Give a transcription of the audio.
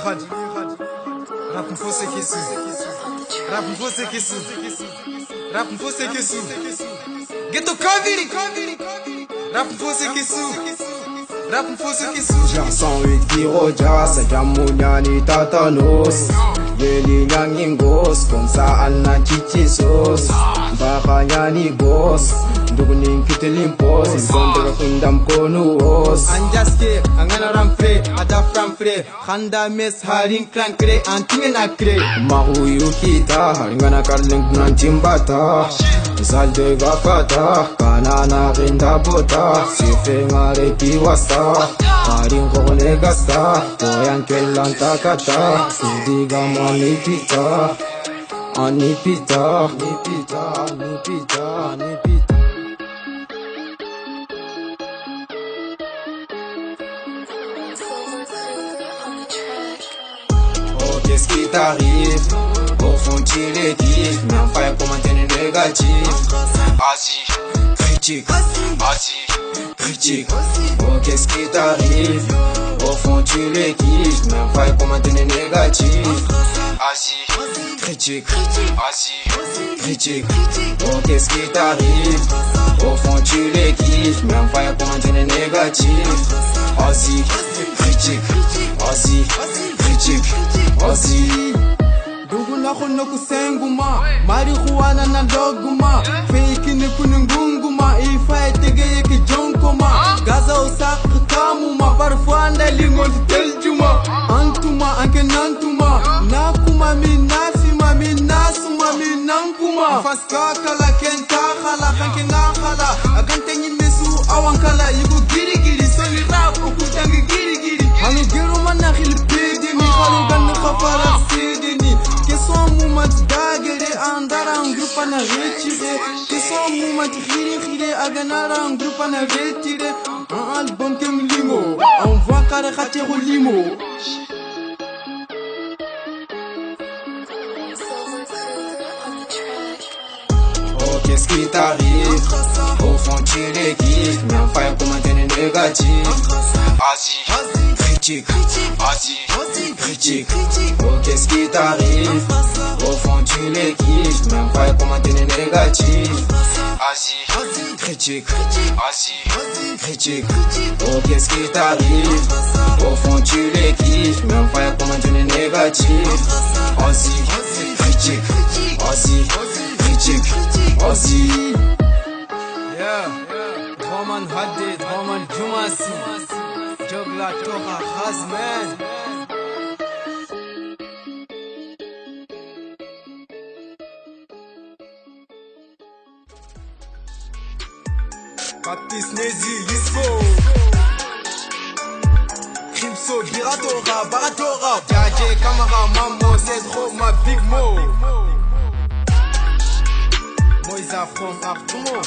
خد راب نفوسي كيسو راب نفوسي كيسو راب نفوسي كيسو جيتو كافيري راب نفوسي كيسو راب نفوسي كيسو جا 108 kilo jasa jamunyani tatanos Yeli nyangin gos kung saan na chichisos Baka nyani gos Dugunin kitilimpos Isondra kundam konuos Anjaske angana rampre ada frampre khanda mes haring krankre antingen akre Mahuyu kita haringana karling nanchimbata Salde gafata kanana rinda bota Sife ngare piwasta Haring kone gasta Koyan kelan takata Sidiga manipita Anipita Anipita Anipita Anipita Oh qu'est-ce qui t'arrive Au fond tu les kiffes Mais enfin y'a commentaire négatif Vas-y, critique Vas-y, critique Oh qu'est-ce qui t'arrive Au fond tu les kiffes Mais enfin y'a commentaire négatif Vas-y, critique Vas-y, critique Oh qu'est-ce qui t'arrive Au fond tu les kiffes Mais enfin y'a commentaire négatif Vas-y, critique Vas-y, critique Vas-y Duguna khunno kusenguma marijuana na doguma fake ni kununguma ifai tegeye ki jonkoma gaza usak kamuma parfois lingon teljuma antuma anke nantuma nakuma minafima minasuma minankuma faska kala kenta khala kanke na khala agante nyinesu awankala yugo giri giri soli rap ukutangi giri giri hanu gero mana khilpedi ni khalu gan khafara sidini son moment d'agere andara un groupe na retiré que son moment khiri aganara un groupe na retiré un album kem limo on voit kare khatero limo Oh qu'est-ce qui t'arrive Au fond tu les kiffes Mais enfin y'a commentaire négatif Vas-y, critique Vas-y, critique Oh qu'est-ce qui t'arrive Au fond tu les kiffes Mais enfin y'a commentaire négatif Vas-y, critique Vas-y, critique Oh qu'est-ce qui t'arrive Au fond tu les kiffes Mais enfin y'a commentaire négatif Vas-y, critique Vas-y, critique Vas-y Yeah, Roman Hadid, Roman Jumasi Jogla Toha Khazman Baptiste Nezi, Lisbo Crimso, Giratora, Baratora Djadje, Kamara, Mamo, c'est trop ma big mo Moïse from Artumo